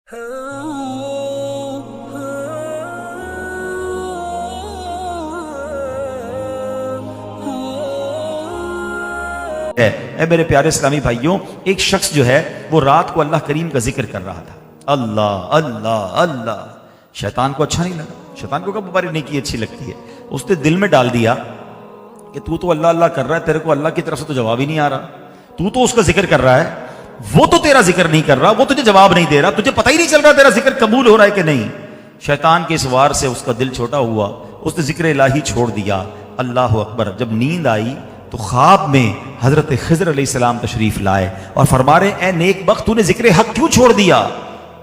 ہے اے میرے پیارے اسلامی بھائیوں، ایک شخص جو ہے وہ رات کو اللہ کریم کا ذکر کر رہا تھا، اللہ اللہ اللہ۔ شیطان کو اچھا نہیں لگا، شیطان کو کب ہماری نیکی اچھی لگتی ہے؟ اس نے دل میں ڈال دیا کہ تو اللہ اللہ کر رہا ہے، تیرے کو اللہ کی طرف سے تو جواب ہی نہیں آ رہا، تو اس کا ذکر کر رہا ہے، وہ تو تیرا ذکر نہیں کر رہا، وہ تجھے جواب نہیں دے رہا، تجھے پتہ ہی نہیں چل رہا تیرا ذکر قبول ہو رہا ہے کہ نہیں۔ شیطان کے اس وار سے اس کا دل چھوٹا ہوا، اس نے ذکر الہی چھوڑ دیا۔ اللہ اکبر۔ جب نیند آئی تو خواب میں حضرت خضر علیہ السلام تشریف لائے اور فرما رہے اے نیک بخت، تو نے ذکر حق کیوں چھوڑ دیا؟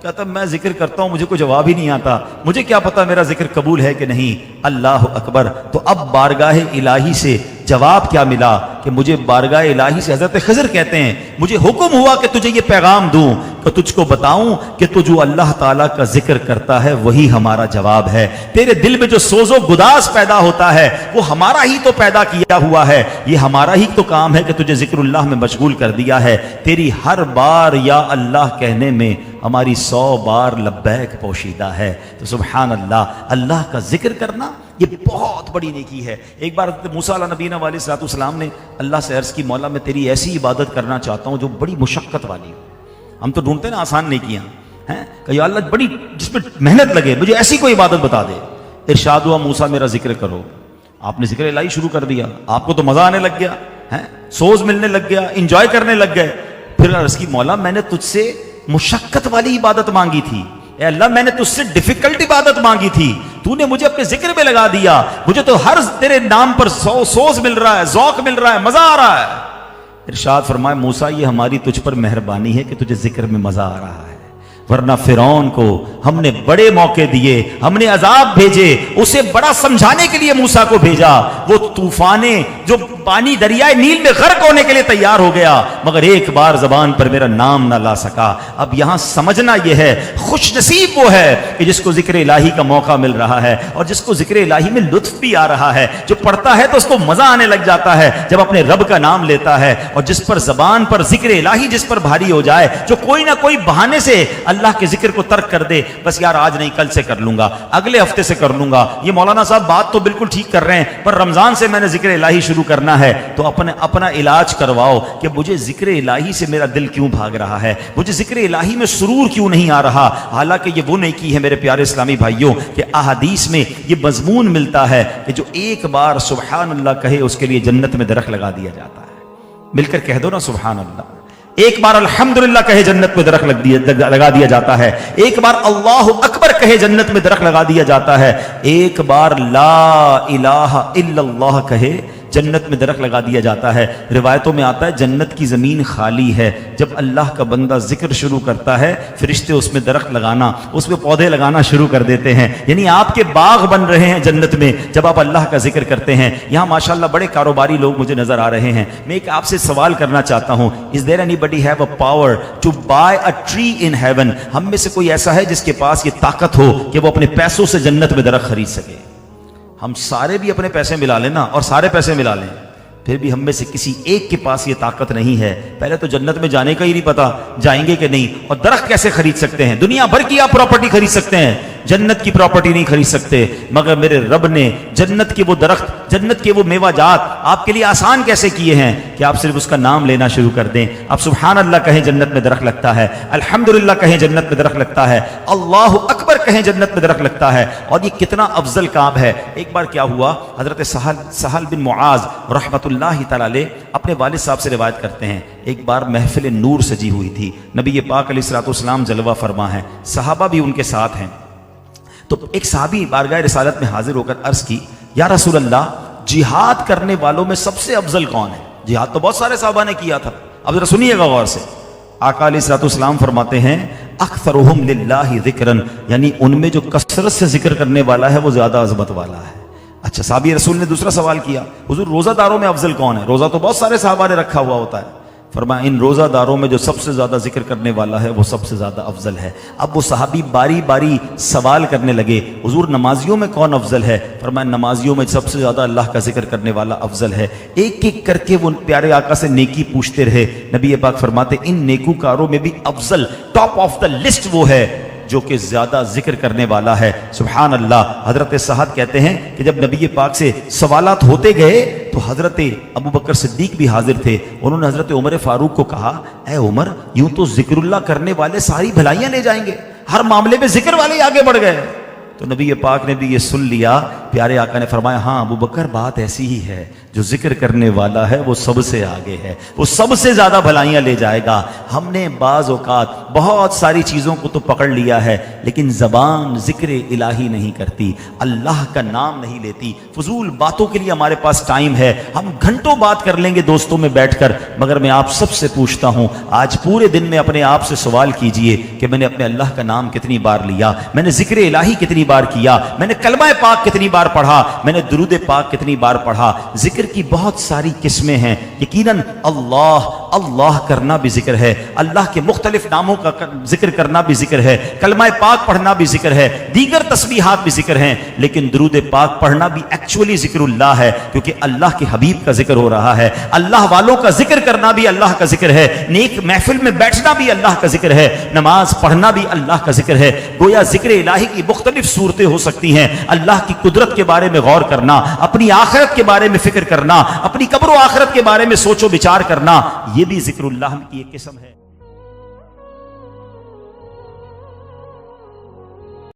کہتا میں ذکر کرتا ہوں، مجھے کوئی جواب ہی نہیں آتا، مجھے کیا پتا میرا ذکر قبول ہے کہ نہیں۔ اللہ اکبر۔ تو اب بارگاہ الہی سے جواب کیا ملا کہ مجھے بارگاہ الہی سے حضرت خضر کہتے ہیں مجھے حکم ہوا کہ تجھے یہ پیغام دوں کہ تجھ کو بتاؤں کہ تو جو اللہ تعالیٰ کا ذکر کرتا ہے وہی ہمارا جواب ہے۔ تیرے دل میں جو سوز و گداز پیدا ہوتا ہے وہ ہمارا ہی تو پیدا کیا ہوا ہے، یہ ہمارا ہی تو کام ہے کہ تجھے ذکر اللہ میں مشغول کر دیا ہے۔ تیری ہر بار یا اللہ کہنے میں ہماری 100 بار لبیک پوشیدہ ہے۔ تو سبحان اللہ، اللہ کا ذکر کرنا یہ بہت بڑی نیکی ہے۔ ایک بار موسیٰ علیہ نبینا علیہ الصلوۃ والسلام نے اللہ سے عرض کی مولا میں تیری ایسی عبادت کرنا چاہتا ہوں جو بڑی مشقت والی ہو۔ ہم تو ڈھونڈتے ہیں نا آسان نیکیاں ہیں کہ یا اللہ بڑی جس میں محنت لگے، مجھے ایسی کوئی عبادت بتا دے۔ ارشاد ہوا موسیٰ میرا ذکر کرو۔ آپ نے ذکر الہی شروع کر دیا، آپ کو تو مزہ آنے لگ گیا، سوز ملنے لگ گیا، انجوائے کرنے لگ گئے۔ پھر عرض کی مولا میں نے تجھ سے مشقت والی عبادت مانگی تھی، اے اللہ میں نے تجھ سے ڈیفیکلٹ عبادت مانگی تھی، تو نے مجھے اپنے ذکر میں لگا دیا، مجھے تو ہر تیرے نام پر سوز مل رہا ہے، ذوق مل رہا ہے، مزہ آ رہا ہے۔ ارشاد فرمائے موسیٰ یہ ہماری تجھ پر مہربانی ہے کہ تجھے ذکر میں مزہ آ رہا ہے، ورنہ فرعون کو ہم نے بڑے موقع دیے، ہم نے عذاب بھیجے، اسے بڑا سمجھانے کے لیے موسیٰ کو بھیجا، وہ طوفانے جو پانی دریائے نیل میں غرق ہونے کے لیے تیار ہو گیا، مگر ایک بار زبان پر میرا نام نہ لا سکا۔ اب یہاں سمجھنا یہ ہے خوش نصیب وہ ہے کہ جس کو ذکر الہی کا موقع مل رہا ہے اور جس کو ذکر الہی میں لطف بھی آ رہا ہے، جو پڑھتا ہے تو اس کو مزہ آنے لگ جاتا ہے جب اپنے رب کا نام لیتا ہے، اور جس پر زبان پر ذکر الہی جس پر بھاری ہو جائے، جو کوئی نہ کوئی بہانے سے اللہ کے ذکر کو ترک کر دے، بس یار آج نہیں کل سے کر لوں گا، اگلے ہفتے سے کر لوں گا، یہ مولانا صاحب بات تو بالکل ٹھیک کر رہے ہیں پر رمضان سے میں نے ذکر الہی شروع کرنا ہے، تو اپنا علاج کرواؤ کہ مجھے ذکر الہی سے میرا دل کیوں بھاگ رہا ہے، مجھے ذکر الہی میں سرور کیوں نہیں آ رہا۔ حالانکہ یہ وہ نیکی ہے میرے پیارے اسلامی بھائیوں کہ احادیث میں یہ مضمون ملتا ہے کہ جو ایک بار سبحان اللہ کہے اس کے لیے جنت میں درخت لگا دیا جاتا ہے۔ مل کر کہہ دو نا سبحان اللہ۔ ایک بار الحمدللہ کہے جنت میں درخت لگا دیا جاتا ہے، ایک بار اللہ اکبر کہے جنت میں درخت لگا دیا جاتا ہے، ایک بار لا الہ الا اللہ کہے جنت میں درخت لگا دیا جاتا ہے۔ روایتوں میں آتا ہے جنت کی زمین خالی ہے، جب اللہ کا بندہ ذکر شروع کرتا ہے فرشتے اس میں درخت لگانا، اس میں پودے لگانا شروع کر دیتے ہیں، یعنی آپ کے باغ بن رہے ہیں جنت میں جب آپ اللہ کا ذکر کرتے ہیں۔ یہاں ماشاءاللہ بڑے کاروباری لوگ مجھے نظر آ رہے ہیں، میں ایک آپ سے سوال کرنا چاہتا ہوں، is there anybody have a power to buy a tree in heaven؟ ہم میں سے کوئی ایسا ہے جس کے پاس یہ طاقت ہو کہ وہ اپنے پیسوں سے جنت میں درخت خرید سکے؟ ہم سارے بھی اپنے پیسے ملا لیں نا، اور سارے پیسے ملا لیں، پھر بھی ہم میں سے کسی ایک کے پاس یہ طاقت نہیں ہے۔ پہلے تو جنت میں جانے کا ہی نہیں پتا جائیں گے کہ نہیں، اور درخت کیسے خرید سکتے ہیں؟ دنیا بھر کی آپ پراپرٹی خرید سکتے ہیں، جنت کی پراپرٹی نہیں خرید سکتے۔ مگر میرے رب نے جنت کے وہ درخت، جنت کے وہ میوہ جات آپ کے لیے آسان کیسے کیے ہیں کہ آپ صرف اس کا نام لینا شروع کر دیں۔ آپ سبحان اللہ کہیں جنت میں درخت لگتا ہے، الحمدللہ کہیں جنت میں درخت لگتا ہے، اللہ اکبر کہیں جنت میں درخت لگتا ہے، اور یہ کتنا افضل کام ہے۔ ایک بار کیا ہوا، حضرت سہل بن معاذ رحمۃ اللہ تعالی علیہ اپنے والد صاحب سے روایت کرتے ہیں، ایک بار محفل نور سجی ہوئی تھی، نبی پاک علیہ الصلوۃ والسلام جلوہ فرما ہیں، صحابہ بھی ان کے ساتھ ہیں، تو ایک صحابی بارگاہ رسالت میں حاضر ہو کر عرض کی یا رسول اللہ جہاد کرنے والوں میں سب سے افضل کون ہے؟ جہاد تو بہت سارے صحابہ نے کیا تھا، اب ذرا سنیے گا غور سے۔ آقا علیہ الصلوۃ والسلام فرماتے ہیں اکثرہم للہ ذکرن، یعنی ان میں جو کثرت سے ذکر کرنے والا ہے وہ زیادہ عظمت والا ہے۔ اچھا، صحابی رسول نے دوسرا سوال کیا، حضور روزہ داروں میں افضل کون ہے؟ روزہ تو بہت سارے صحابہ نے رکھا ہوا ہوتا ہے، فرمایا ان روزہ داروں میں جو سب سے زیادہ ذکر کرنے والا ہے وہ سب سے زیادہ افضل ہے۔ اب وہ صحابی باری باری سوال کرنے لگے، حضور نمازیوں میں کون افضل ہے؟ فرمایا نمازیوں میں سب سے زیادہ اللہ کا ذکر کرنے والا افضل ہے۔ ایک ایک کر کے وہ پیارے آقا سے نیکی پوچھتے رہے، نبی پاک فرماتے ان نیکوکاروں میں بھی افضل، ٹاپ آف دا لسٹ وہ ہے جو کہ زیادہ ذکر کرنے والا ہے۔ سبحان اللہ۔ حضرت سعد کہتے ہیں کہ جب نبی پاک سے سوالات ہوتے گئے تو حضرت ابو بکر صدیق بھی حاضر تھے۔ انہوں نے حضرت عمر فاروق کو کہا، اے عمر، یوں تو ذکر اللہ کرنے والے ساری بھلائیاں لے جائیں گے، ہر معاملے میں ذکر والے آگے بڑھ گئے۔ تو نبی پاک نے بھی یہ سن لیا۔ پیارے آقا نے فرمایا، ہاں ابو بکر، بات ایسی ہی ہے، جو ذکر کرنے والا ہے وہ سب سے آگے ہے، وہ سب سے زیادہ بھلائیاں لے جائے گا۔ ہم نے بعض اوقات بہت ساری چیزوں کو تو پکڑ لیا ہے، لیکن زبان ذکر الہی نہیں کرتی، اللہ کا نام نہیں لیتی۔ فضول باتوں کے لیے ہمارے پاس ٹائم ہے، ہم گھنٹوں بات کر لیں گے دوستوں میں بیٹھ کر، مگر میں آپ سب سے پوچھتا ہوں، آج پورے دن میں اپنے آپ سے سوال کیجئے کہ میں نے اپنے اللہ کا نام کتنی بار لیا، میں نے ذکر الہی کتنی بار کیا، میں نے کلمہ پاک کتنی بار پڑھا، میں نے درود پاک کتنی بار پڑھا۔ ذکر کی بہت ساری قسمیں ہیں، یقیناً اللہ اللہ کرنا بھی ذکر ہے، اللہ کے مختلف ناموں کا ذکر کرنا بھی ذکر ہے، کلمہ پاک پڑھنا بھی ذکر ہے، دیگر تسبیحات بھی ذکر ہیں، لیکن درود پاک پڑھنا بھی ایکچولی ذکر اللہ ہے، کیونکہ اللہ کے حبیب کا ذکر ہو رہا ہے۔ اللہ والوں کا ذکر کرنا بھی اللہ کا ذکر ہے، نیک محفل میں بیٹھنا بھی اللہ کا ذکر ہے، نماز پڑھنا بھی اللہ کا ذکر ہے۔ گویا ذکر الہی کی مختلف صورتیں ہو سکتی ہیں۔ اللہ کی قدرت کے بارے میں غور کرنا، اپنی آخرت کے بارے میں فکر کرنا، اپنی قبر و آخرت کے بارے میں سوچ و بچار کرنا، یہ بھی ذکر اللہ کی ایک قسم ہے۔